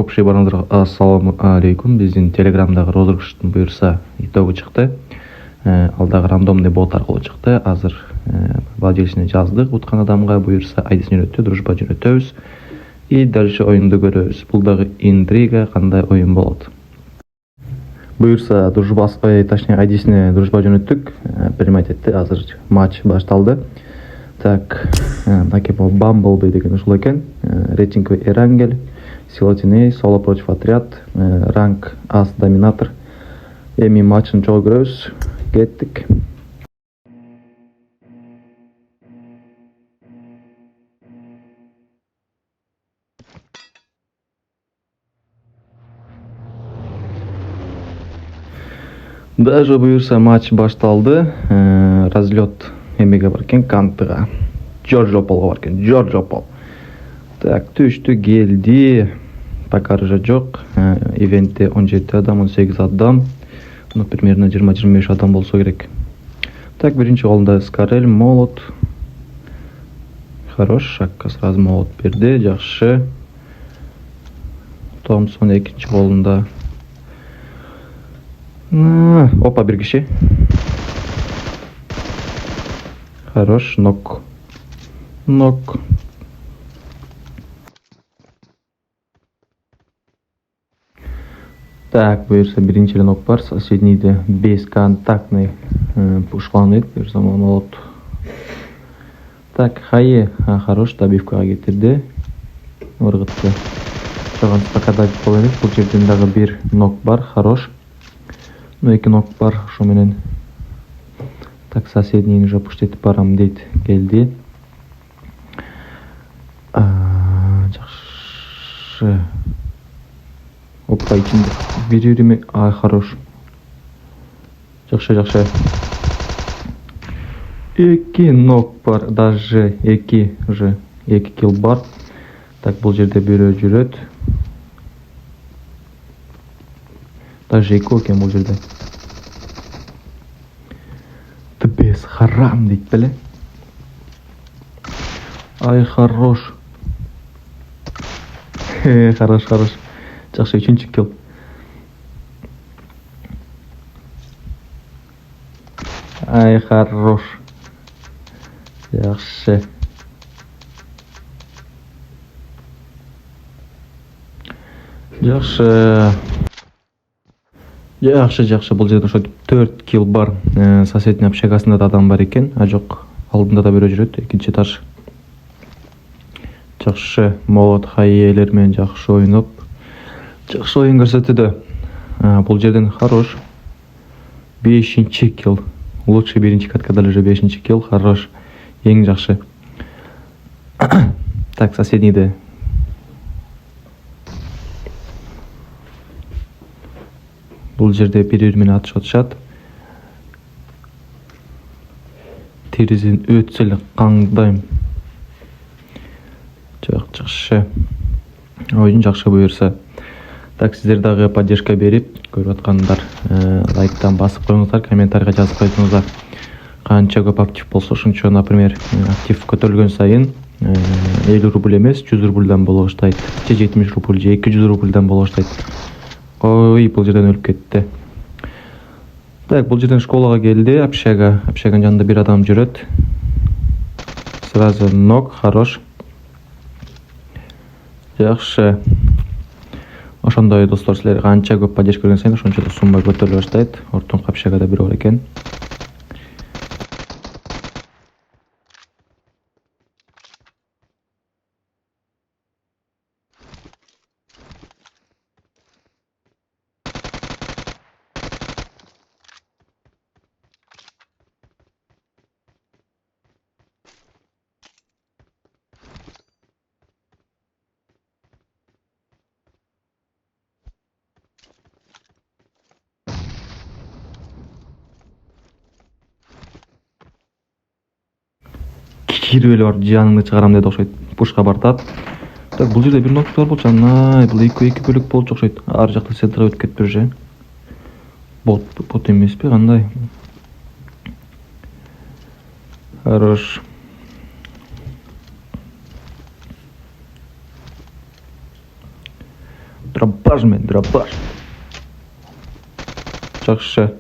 Общий барыңыздар ассаламу алейкум. Биздин телеграмдагы розыгрыштын буюрса итогу чыкты. Ал дагы рандомный бот аркылуу чыкты. Азыр владельцине жаздык. Уткан адамга буюрса айдысын жөнөттү, дружба жөнөтөбүз. И дальше оюнду көрөбүз. Бул дагы интрига, кандай оюн болот. Буюрса точнее айдисине дружба жөнөттүк. Принимать этти. Азыр матч башталды. Так, мынакей Бамблби деген ушул экен. Рейтинг Эрангель, Силотиней, соло против отряд, ранг Ас доминатор. Эми матчын чогуу көрөбүз. Кеттик. Даже буюрса матч башталды. Разлет эмеге бар экен, Кантыга. Джорджо Полго бар экен, Джорджо Пол. Так, түштү келди. Пока рыжа жок. Ивентте 17 адам, 18 адам. Ну, примерно 20-25 адам болсо керек. Так, биринчи колунда Скарель, молот. Хорош, шакка сразу молот берди, жакшы. Томсон экинчи колунда. Опа, бир киши. Хорош, нок. Так, буюрса биринчи нок бар. Соседнийде бесконтактный пушкаланып, буюрса молот. Так, Хае, хорош, добивкага кетирди. Ыргытты. Жогон стакада болот элек. Бул жерден дагы бир нок бар, хорош. Ну, эки нок бар, ошо менен. Так, соседнийни уже пуштетип барам дейт, келди. Жакшы. Опа, ичинде бириме, хорош. Жакшы. Эки нок бар, даже эки килл бар. Так, бул жерде бирөө жүрөт. Даже эки экен бул жерде. Тбес харам дейт беле. Ай, хорош. Хорош. Жакшы, 3-чү килл. Ай, хорош. Жакшы. Бул жерде ошо 4 килл бар. Соседний общагасында да адам бар экен. Жок, алдында да бирөө жүрөт, экинчи этаж. Жакшы, молот Хайелер менен жакшы ойноп, жакшы оюн көрсөтүүдө. Бул жерден хорош. 5-чи килл. Лучший биринчи каткада уже 5-чи килл, хорош. Эң жакшы. Так, соседнийде. Бул жерде бири-бири менен атышат. Терезеден өтсө эле каңдайм. Жакшы. Оюн жакшы буюрса. Так, сиздер дагы поддержка берип, көрүп аткандар, лайктан басып коюңуздар, комментарийга жазып коюңуздар. Канча көп актив болсо, ошончо, например, актив көтөрүлгөн сайын 50 рубль эмес, 100 рубльдан боло баштайт. Же 70 рубль, же 200 рубльдан боло баштайт. Ой, бул жерден өлүп кетти. Так, бул жерден школага келди, общага. Общаганын жанында бир адам жүрөт. Сразу нок, хорош. Жакшы. Ошондой достор, силер канча көп поддержка берген сайын ошончо да сумма көтөрүлө баштайт. Ортоңку общагада бирөө бар экен. Кирип эле барып жаныңды чыгарам деди окшойт. Пушка бартат. Так, бул жерде бир нок бар болчу. Бул эки бөлөк болчу окшойт. Ар жакта центрга өтүп кетип же. Бот эмеспи, кандай? Хорош. Дробаш мен, дробаш. Жақсы.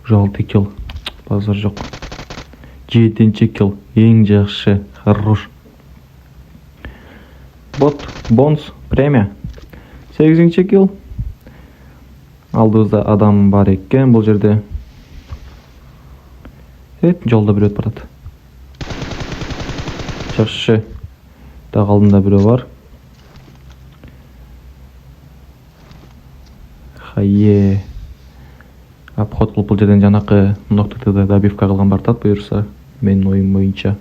6 килл. Базар жоқ. 7 килл. Ең жақсы. Хорош. Бот, бонус, премия. 8 килл. Алдыбызда адам бар екен бұл жерде. Жолда біреу өтіп барады. Жақсы. Тағы алдында біреу бар. Хайе. Обход қылып бұл жерден жанақы ноқтықты добивка қылған бартат бұйырса. Менің ойым бойынша.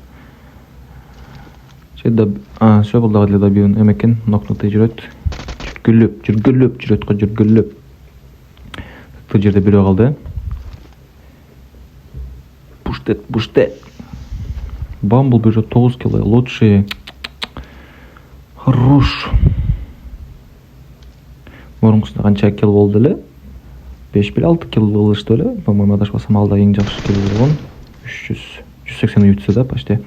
Шо бұл дағы добивін әмекен ноқтықты жүрет. Жүргіліп жүрет қой жүргіліп. Бұл жерде біреу қалды. Буштет. Бамбл бежит 9 кило. Лучшие. Хорош. Мұрынғысында қанша килл болды ле? 5 6 килл болды что ли? По-моему, адашпасам алда ең жақсы килл болған. 180 ütсі да почти.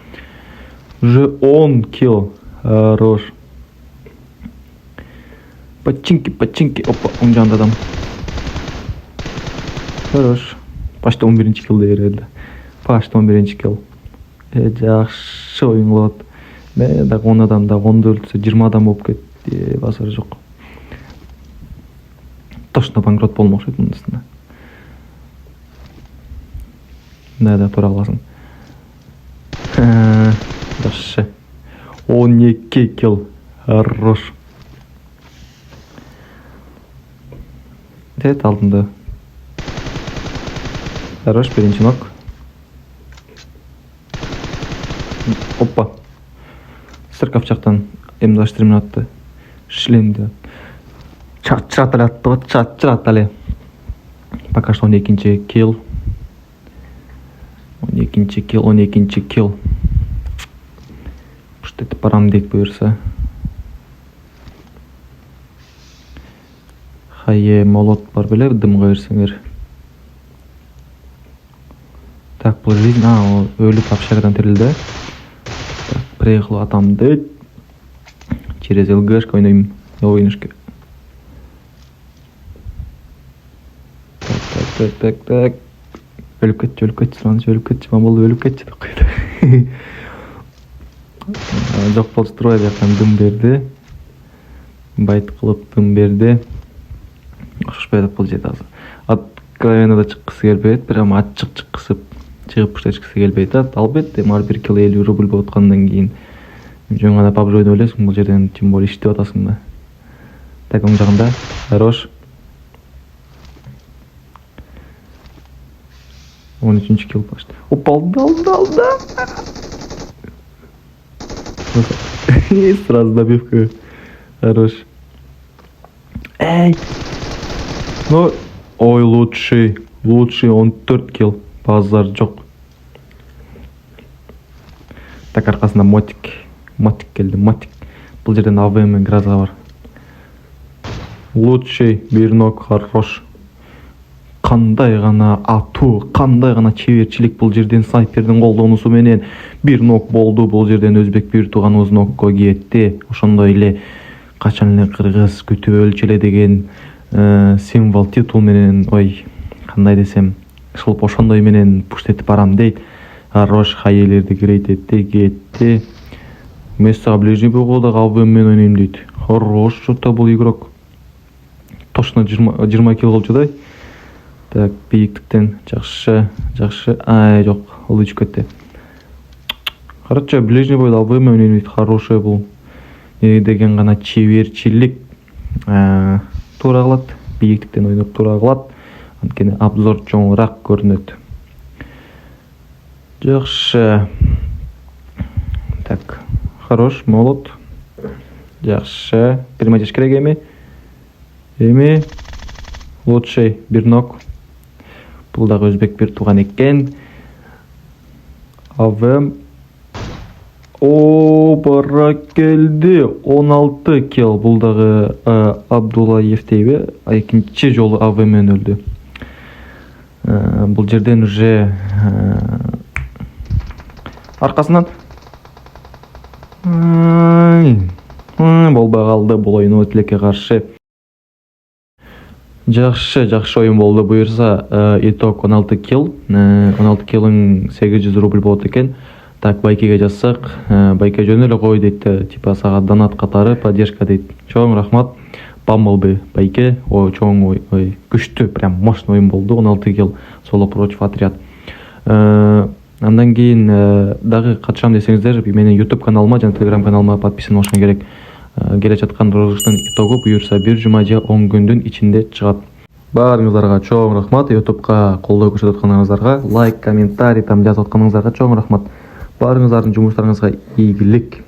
Уже 10 килл. Хорош. Починки. Опа, он жанды адам. Хорош. Почти 11 килл дейіреді. Почти 11 килл. Жақсы ойын болады. Мен дағы 10 адам, дағы 10 өлтісі 20 адам болып кетті. Басар жоқ. Точно банкрот болмақшы еді мұндысында. Да, тұра қаласың. Жақсы. 12 килл. Хорош. Дет алдында. Хорош, бірінші нок. Опа. Сыркапчақтан М24 атты. Шлемді. Чат-чатали атты ғой, чат-чатали. Пока что 12 килл. 12 килл. Что это парам дейт бұйырса. Хайе, молот бар біле, дым қойырсыңыр. Так, бұл жизнь, өліп общагадан тірілді. Приехал атамды. Через ЛГшка ойнайым. Ойнышка. Так. Өліп кетші. Мамболды өліп кетші деп қойды. Жоқ бол строй жақтан дым берді. Байт қылып дым берді. Ұшпайды бұл жеді азы. Откровенно да шыққысы келбейді. Прям атшық шыққысы шығып күштешкісі келбейді. Албетте, мар 1 кило 50 рубль болып отқаннан кейін. Жаңада PUBG ойды ойлайсың, бұл жерден тем более іштеп атасың да. Так, оң жағында. Хорош. 13 килл почти. Опа, алда. И сразу добивка. Хорош. Эй! Ну, ой, лучший, 14 килл. Базар жоқ. Так, арқасында мотик келді, мотик. Бұл жерден АВМ мен гразға бар. Лучший, бір нок, хорош. Қандай ғана ату, қандай ғана чеверчілік бұл жерден снайпердің қолданусы менен бір нок болды. Бұл жерден өзбек бір туған өз нокқа кетті. Ошондой эле качан эле кыргыз күтүп өлчеле деген символ титул менен, кандай десем, шылып ошондой менен пуштетип барам дейт. Хорош, хайелерди грейт этти, кетти. Место ближний бөлгөдө АВМ мен ойнойм дейт. Хорош, что-то бул игрок. Точно 20 килл болчудай. Так, бийиктиктен жакшы. Жок, ылычып кетти. Хорошо, ближний бойдо АВМ менен ойнойт. Хороший бул. Деген гана чеверчилик. Туура кылат. Бийиктиктен ойноп туура кылат. Анткени обзор чоңураак көрүнөт. Жақсы. Так, хорош, молот. Жақсы. Перематиш керек эми. Лучший, бір нок. Бұл дағы өзбек бір туған екен. АВМ. Бара келді. 16 килл. Бұл дағы Абдуллаев дейбі. Екінші жолы АВМ мен өлді. Бұл жерден уже арқасынан болбай қалды бұл ойын өтілекке қаршы. Жакшы оюн болду. Буюрса итог 16 килл. 16 киллиң 800 рубль болот экен. Так, байкеге жазсак, байке жөн эле кой дейт, типа сага донат катары поддержка дейт. Чоң рахмат. Бамблби байке, чоң ой, күчтүү, прям мощный оюн болду. 16 килл соло против отряд. Андан кийин дагы катышам десеңиздер, менин YouTube каналыма жана Telegram каналыма подписан болушуң керек. Келе жаткан розыгрыштын итогу буюрса 1 жума же 10 күндүн ичинде чыгат. Баарыңыздарга чоң рахмат. YouTube'га колдоо көрсөтүп атканыңыздарга, лайк, комментарий там жазып атканыңыздарга чоң рахмат. Баарыңыздардын жумуштарыңызга ийгилик.